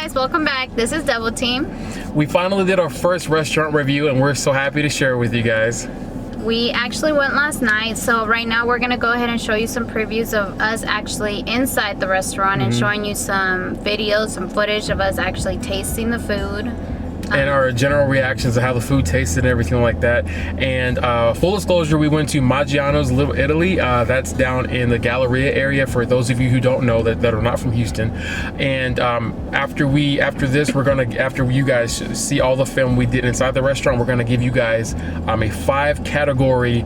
guys, welcome back. This is Double Team. We finally did our first restaurant review and we're so happy to share it with you guys. We actually went last night, so right now we're gonna go ahead and show you some previews of us actually inside the restaurant and showing you some videos, some footage of us actually tasting the food. And our general reactions to how the food tasted and everything like that. And full disclosure, we went to Maggiano's Little Italy. That's down in the Galleria area for those of you who don't know that are not from Houston. And after you guys see all the film we did inside the restaurant, we're gonna give you guys a 5-category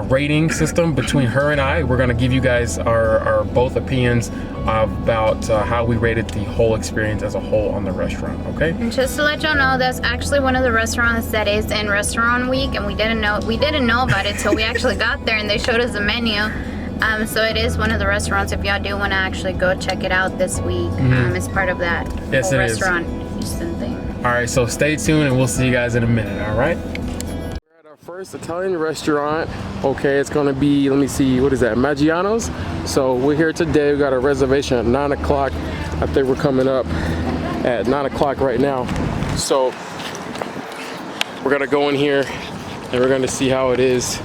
rating system between her and I. We're gonna give you guys our both opinions about how we rated the whole experience as a whole on the restaurant. Okay, and just to let y'all know, that's actually one of the restaurants that is in restaurant week, and we didn't know about it till we actually got there and they showed us the menu. So it is one of the restaurants if y'all do want to actually go check it out this week. It's part of that whole restaurant Houston thing. All right, so stay tuned and we'll see you guys in a minute. All right, we're at our first Italian restaurant. Okay, it's gonna be, let me see, what is that, Maggiano's? So we're here today. We got a reservation at 9 o'clock. I think we're coming up at 9 o'clock right now. So we're gonna go in here and we're gonna see how it is.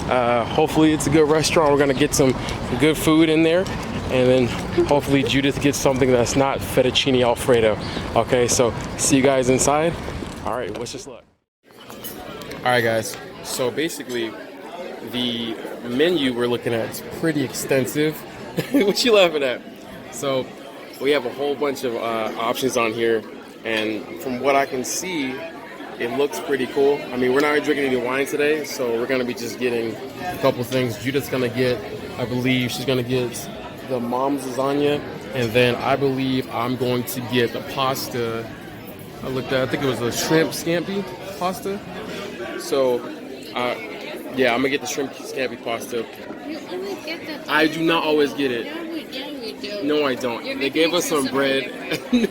Hopefully it's a good restaurant. We're gonna get some good food in there, and then hopefully Judith gets something that's not fettuccine alfredo. Okay, so see you guys inside. All right, wish us luck. All right, guys. So basically, the menu we're looking at is pretty extensive. What you laughing at? So we have a whole bunch of options on here, and from what I can see, it looks pretty cool. I mean, we're not drinking any wine today, so we're gonna be just getting a couple things. Judith's gonna get, I believe she's gonna get the mom's lasagna, and then I believe I'm going to get the pasta. I think it was a shrimp scampi pasta. So, yeah, I'm gonna get the shrimp scampi pasta. You only get that. I do not always get it. No, I don't. They gave us some bread.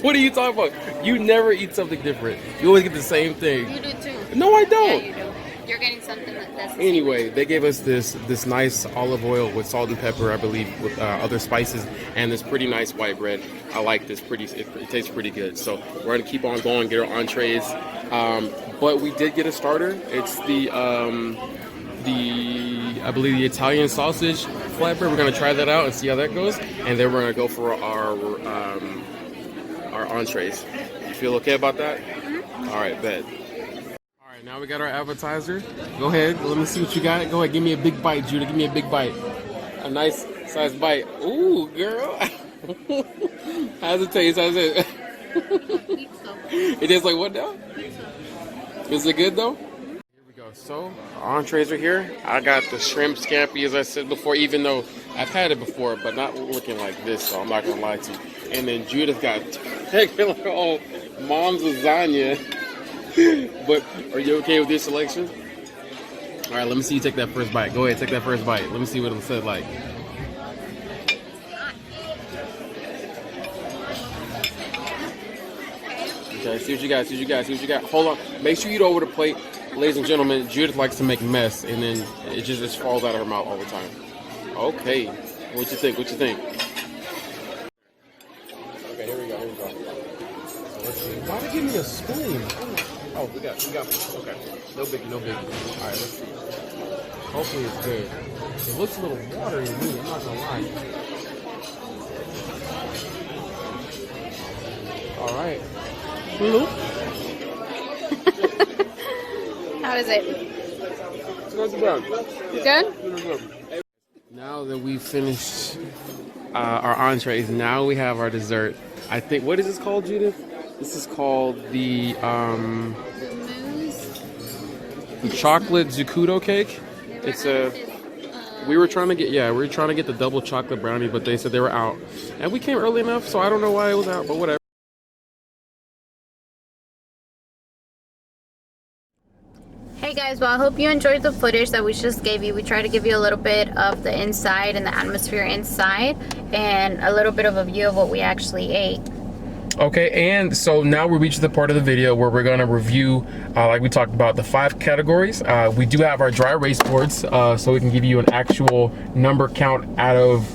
What are you talking about? You never eat something different. You always get the same thing. You do too. No, I don't. Yeah, you do. You're getting something that's the Anyway, they gave us this nice olive oil with salt and pepper, I believe, with other spices, and this pretty nice white bread. I like this. It tastes pretty good. So we're gonna keep on going, get our entrees. But we did get a starter. It's I believe the Italian sausage flatbread. We're gonna try that out and see how that goes, and then we're gonna go for our entrees. You feel okay about that? All right, bet. All right, now we got our appetizer. Go ahead, let me see what you got. Go ahead, give me a big bite, Judah. Give me a big bite. A nice size bite. Ooh, girl. How's it taste? How's it? It tastes like what now? Is it good though? So, our entrees are here. I got the shrimp scampi, as I said before, even though I've had it before, but not looking like this, so I'm not gonna lie to you. And then Judith got mom's lasagna. But are you okay with this selection? All right, let me see you take that first bite. Go ahead, take that first bite. Let me see what it said like. Okay, see what you got, see what you got. Hold on, make sure you eat over the plate. Ladies and gentlemen, Judith likes to make mess, and then it just falls out of her mouth all the time. Okay, what you think? Okay, here we go. So let's see. Why did they give me a spoon? Oh, we got. Okay, no biggie. All right, let's see. Hopefully it's good. It looks a little watery to me. I'm not gonna lie. All right. Hello. How is it? It's not too bad. Good? Now that we've finished our entrees, now we have our dessert. I think, what is this called, Judith? This is called the chocolate zucchino cake. It's we were trying to get the double chocolate brownie, but they said they were out. And we came early enough, so I don't know why it was out, but whatever. Hey guys, well I hope you enjoyed the footage that we just gave you. We tried to give you a little bit of the inside and the atmosphere inside and a little bit of a view of what we actually ate. Okay, and so now we reached the part of the video where we're going to review, like we talked about, the 5 categories. We do have our dry erase boards, so we can give you an actual number count out of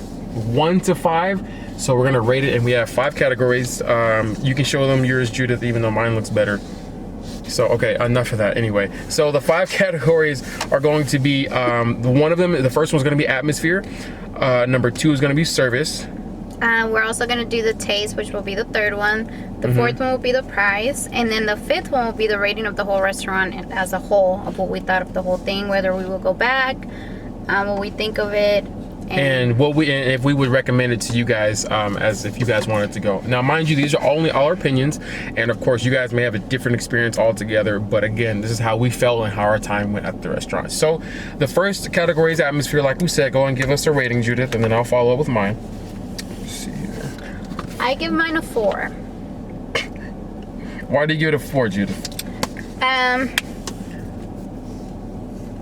1 to 5. So we're gonna rate it, and we have 5 categories. You can show them yours, Judith, even though mine looks better. So, okay, enough of that anyway. So the 5 categories are going to be, one of them, the first one's gonna be atmosphere. Number 2 is gonna be service. We're also going to do the taste, which will be the 3rd one. The 4th one will be the price. And then the 5th one will be the rating of the whole restaurant as a whole, of what we thought of the whole thing, whether we will go back, what we think of it. And if we would recommend it to you guys, as if you guys wanted to go. Now, mind you, these are only all our opinions, and of course, you guys may have a different experience altogether. But again, this is how we felt and how our time went at the restaurant. So, the first category is atmosphere. Like we said, go and give us a rating, Judith, and then I'll follow up with mine. Let's see here. I give mine a 4. Why do you give it a 4, Judith?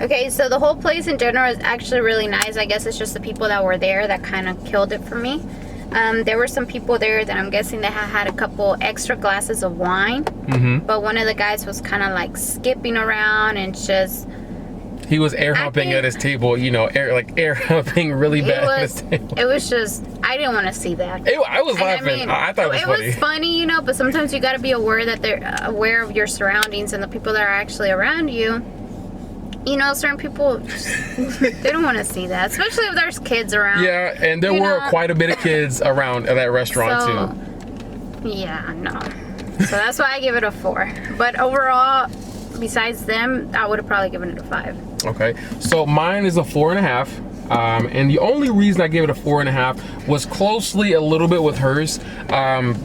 Okay, so the whole place in general is actually really nice. I guess it's just the people that were there that kind of killed it for me. There were some people there that I'm guessing they had a couple extra glasses of wine. But one of the guys was kind of like skipping around and just... He was air humping at his table, you know, air humping really bad at his table. It was just, I didn't want to see that. I was laughing. I thought it was funny. It was funny, you know, but sometimes you got to be aware that they're aware of your surroundings and the people that are actually around you. You know, certain people, they don't want to see that, especially if there's kids around. Yeah, and there were quite a bit of kids around at that restaurant too. Yeah, no. So that's why I give it a 4. But overall, besides them, I would have probably given it a 5. Okay, so mine is a 4.5. And the only reason I gave it a 4.5 was closely a little bit with hers.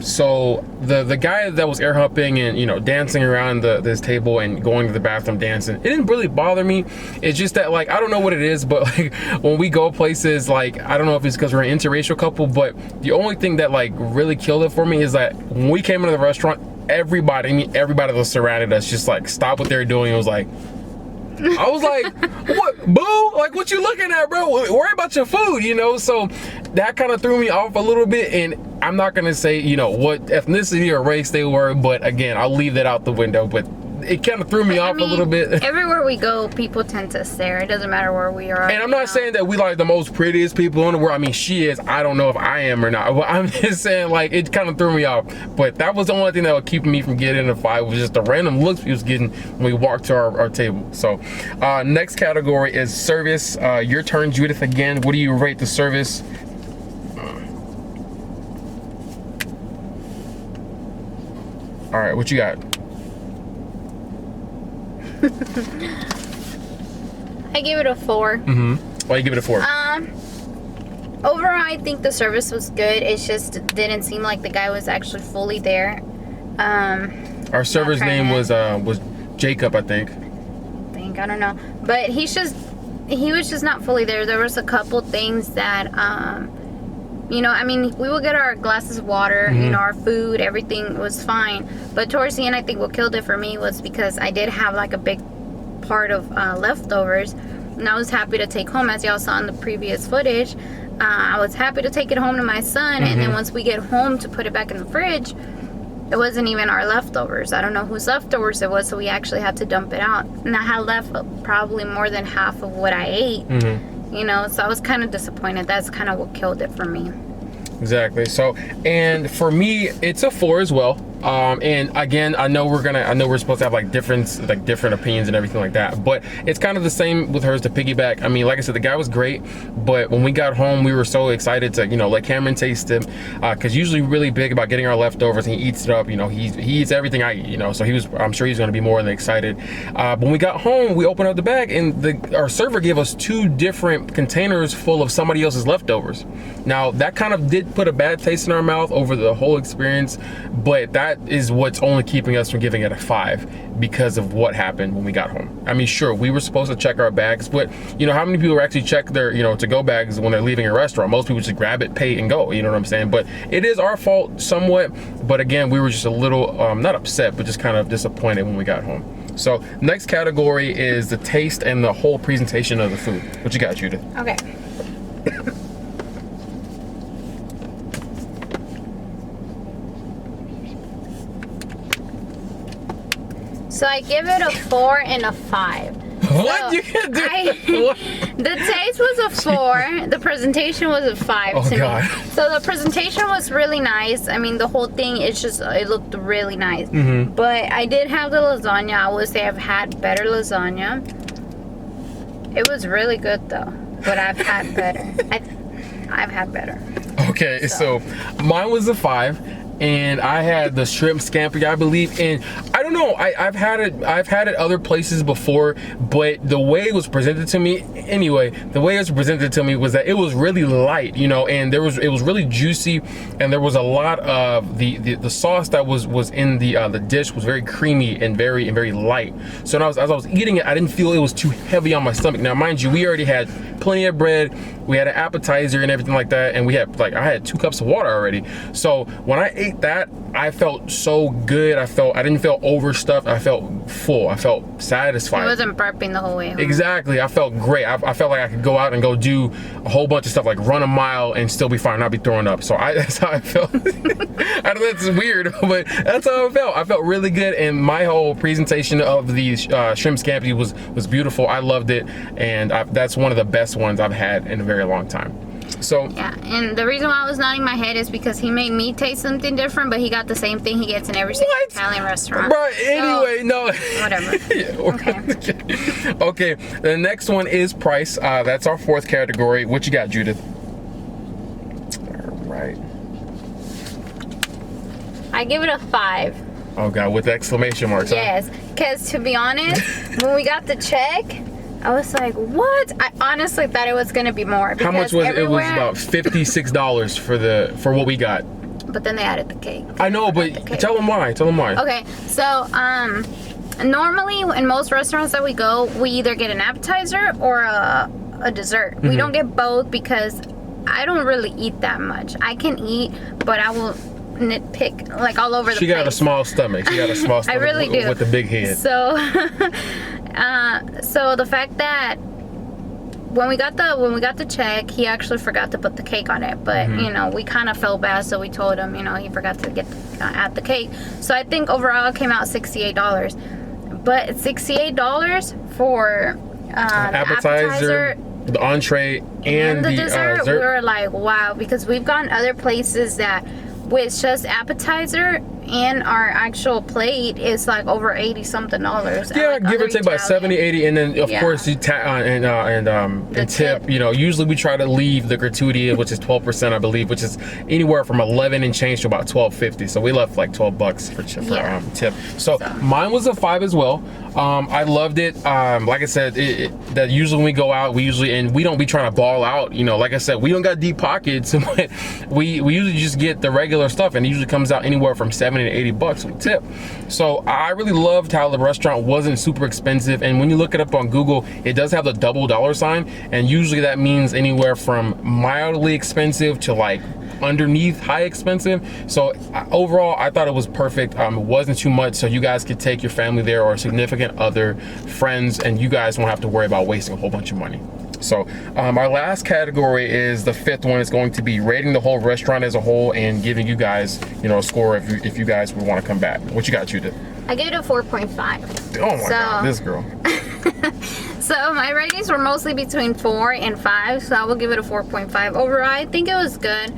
So the guy that was air humping and, you know, dancing around this table and going to the bathroom dancing, it didn't really bother me. It's just that, like, I don't know what it is, but like when we go places, like, I don't know if it's because we're an interracial couple, but the only thing that like really killed it for me is that when we came into the restaurant, everybody that was surrounded us just like stopped what they were doing. It was like, I was like, what, boo? Like, what you looking at, bro? Worry about your food, you know? So that kind of threw me off a little bit. And I'm not going to say, you know, what ethnicity or race they were. But again, I'll leave that out the window. But it kind of threw me off a little bit. Everywhere we go, people tend to stare. It doesn't matter where we are. And I'm not saying that we like the most prettiest people in the world. I mean, she is. I don't know if I am or not. But I'm just saying, like, it kind of threw me off. But that was the only thing that would keep me from getting in a fight, was just the random looks we was getting when we walked to our table. So next category is service. Your turn, Judith, again. What do you rate the service? All right, what you got? I give it a 4. Why you give it a 4? Overall, I think the service was good. It just didn't seem like the guy was actually fully there. Our server's name was Jacob, I think. I don't know, but he was just not fully there. There was a couple things that you know, I mean, we will get our glasses of water, you know, our food, everything was fine. But towards the end, I think what killed it for me was because I did have like a big part of leftovers, and I was happy to take home, as y'all saw in the previous footage. I was happy to take it home to my son, and then once we get home to put it back in the fridge, it wasn't even our leftovers. I don't know whose leftovers it was, so we actually had to dump it out. And I had left probably more than half of what I ate. You know, so I was kind of disappointed. That's kind of what killed it for me. Exactly. So, and for me, it's a 4 as well. And again, I know we're supposed to have like different opinions and everything like that, but it's kind of the same with hers to piggyback. I mean, like I said, the guy was great, but when we got home, we were so excited to, you know, let Cameron taste him, because usually really big about getting our leftovers, and he eats it up. You know, he eats everything I eat, you know, so I'm sure he's going to be more than excited. But when we got home, we opened up the bag, and our server gave us 2 different containers full of somebody else's leftovers. Now, that kind of did put a bad taste in our mouth over the whole experience, but that is what's only keeping us from giving it a 5, because of what happened when we got home. I mean, sure, we were supposed to check our bags, but you know, how many people actually check their, you know, to-go bags when they're leaving a restaurant? Most people just grab it, pay, and go, you know what I'm saying? But it is our fault somewhat, but again, we were just a little, not upset, but just kind of disappointed when we got home. So next category is the taste and the whole presentation of the food. What you got, Judith? Okay. So I give it a 4 and a 5. What? You can't do what? The taste was a 4. The presentation was a 5 Oh, to God. me. So the presentation was really nice. I mean, the whole thing, it looked really nice. But I did have the lasagna. I would say I've had better lasagna. It was really good though, but I've had better. I've had better. Okay, so mine was a 5. And I had the shrimp scampi, I believe, and I don't know. I've had it other places before, but the way it was presented to me, anyway, the way it was presented to me was that it was really light, you know, and it was really juicy, and there was a lot of the sauce that was in the dish was very creamy and very light. So as I was eating it, I didn't feel it was too heavy on my stomach. Now, mind you, we already had plenty of bread, we had an appetizer and everything like that, and I had 2 cups of water already. So when I ate that, I felt so good. I didn't feel overstuffed. I felt full. I felt satisfied. I wasn't burping the whole way home. Exactly. I felt great. I felt like I could go out and go do a whole bunch of stuff, like run a mile and still be fine, not be throwing up. So that's how I felt. I know that's weird, but that's how I felt. I felt really good, and my whole presentation of the shrimp scampi was beautiful. I loved it, and that's one of the best ones I've had in a very long time. So yeah, and the reason why I was nodding my head is because he made me taste something different, but he got the same thing he gets in every single Italian restaurant. Bro, anyway, no. Whatever. Yeah, okay, the next one is price. That's our 4th category. What you got, Judith? All right. I give it a 5. Oh God, with exclamation marks. Yes, because to be honest, when we got the check, I was like, what? I honestly thought it was gonna be more. How much was it? It was about $56 for what we got. But then they added the cake. I know, but tell them why. Tell them why. Okay, so normally in most restaurants that we go, we either get an appetizer or a dessert. We don't get both because I don't really eat that much. I can eat, but I will nitpick like all over the place. She got a small stomach. She got a small stomach. I really do. With a big head. So, so the fact that when we got the check, he actually forgot to put the cake on it. But you know, we kind of felt bad, so we told him, you know, he forgot to add the cake. So I think overall it came out $68. But $68 for the appetizer, the entree, and the dessert. We were like, wow, because we've gone other places that with just appetizer and our actual plate is like over $80-something. Yeah, give or take about 70, 80, and then of course you and tip. You know, usually we try to leave the gratuity, which is 12%, I believe, which is anywhere from 11 and change to about $12.50. So we left like $12 for tip. So mine was a 5 as well. I loved it. Like I said, that usually when we go out, we don't be trying to ball out. You know, like I said, we don't got deep pockets, but we usually just get the regular stuff, and it usually comes out anywhere from $70 to $80 with tip. So I really loved how the restaurant wasn't super expensive, and when you look it up on Google, it does have the double dollar sign, and usually that means anywhere from mildly expensive to like underneath high expensive. So overall, I thought it was perfect. It wasn't too much, so you guys could take your family there or a significant other, friends, and you guys won't have to worry about wasting a whole bunch of money. So our last category is the 5th one. Is going to be rating the whole restaurant as a whole and giving you guys, you know, a score if you guys would want to come back. What you got, Judith? I gave it a 4.5. Oh my God, this girl. So my ratings were mostly between 4 and 5, so I will give it a 4.5. Overall, I think it was good.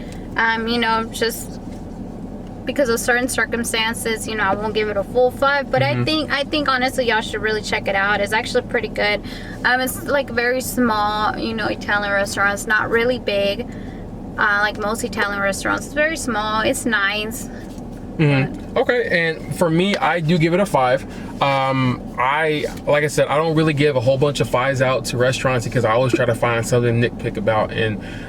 You know, just because of certain circumstances, you know, I won't give it a full 5, but I think honestly y'all should really check it out. It's actually pretty good. It's like very small, you know, Italian restaurants, not really big, like most Italian restaurants. It's very small. It's nice. Okay, and for me, I do give it a 5. Like I said, I don't really give a whole bunch of 5s out to restaurants because I always try to find something to nitpick about,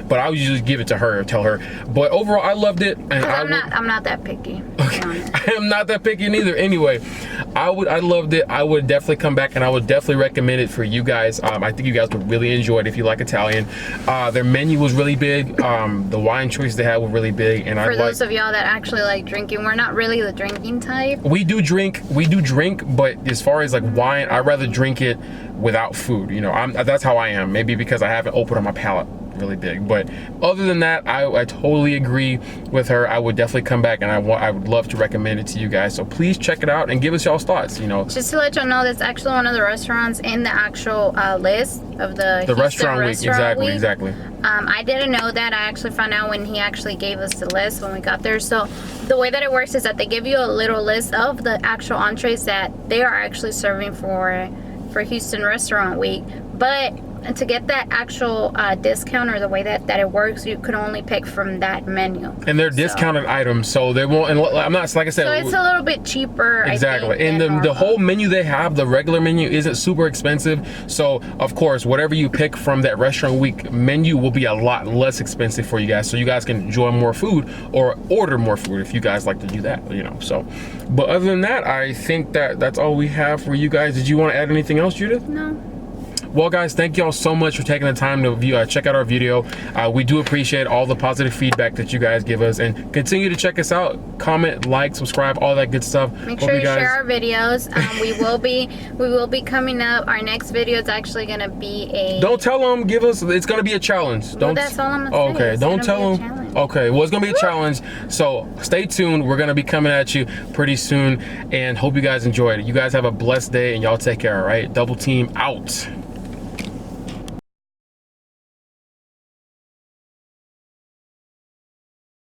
but I would usually give it to her, tell her. But overall, I loved it, and I'm not that picky. Okay. I am not that picky neither. Anyway, I loved it. I would definitely come back, and I would definitely recommend it for you guys. I think you guys would really enjoy it if you like Italian. Their menu was really big. The wine choices they had were really big, and for those of y'all that actually like drinking, we're not really the drinking type. We do drink, but as far as like wine, I'd rather drink it without food. You know, that's how I am. Maybe because I haven't opened on my palate really big. But other than that, I totally agree with her. I would definitely come back, and I would love to recommend it to you guys. So please check it out and give us y'all's thoughts. You know, just to let y'all know, that's actually one of the restaurants in the actual list of the Houston restaurant week. Exactly. I didn't know that. I actually found out when he actually gave us the list when we got there. So the way that it works is that they give you a little list of the actual entrees that they are actually serving for Houston Restaurant Week. But to get that actual discount, or the way that it works, you could only pick from that menu. And they're discounted items, so they won't. And I'm not, like I said, so it's a little bit cheaper. Exactly. I think, and the whole menu they have, the regular menu, isn't super expensive. So of course, whatever you pick from that restaurant week menu will be a lot less expensive for you guys. So you guys can enjoy more food or order more food if you guys like to do that. You know. So, but other than that, I think that's all we have for you guys. Did you want to add anything else, Judith? No. Well, guys, thank y'all so much for taking the time to view, check out our video. We do appreciate all the positive feedback that you guys give us, and continue to check us out. Comment, like, subscribe, all that good stuff. Make sure you share our videos. We will be coming up. Our next video is actually gonna be a. Don't tell them. Give us. It's gonna be a challenge. Well, that's all I'm gonna say. Okay. Don't tell them. Okay. Well, it's gonna be a challenge. So stay tuned. We're gonna be coming at you pretty soon, and hope you guys enjoyed it. You guys have a blessed day, and y'all take care. All right. Double team out.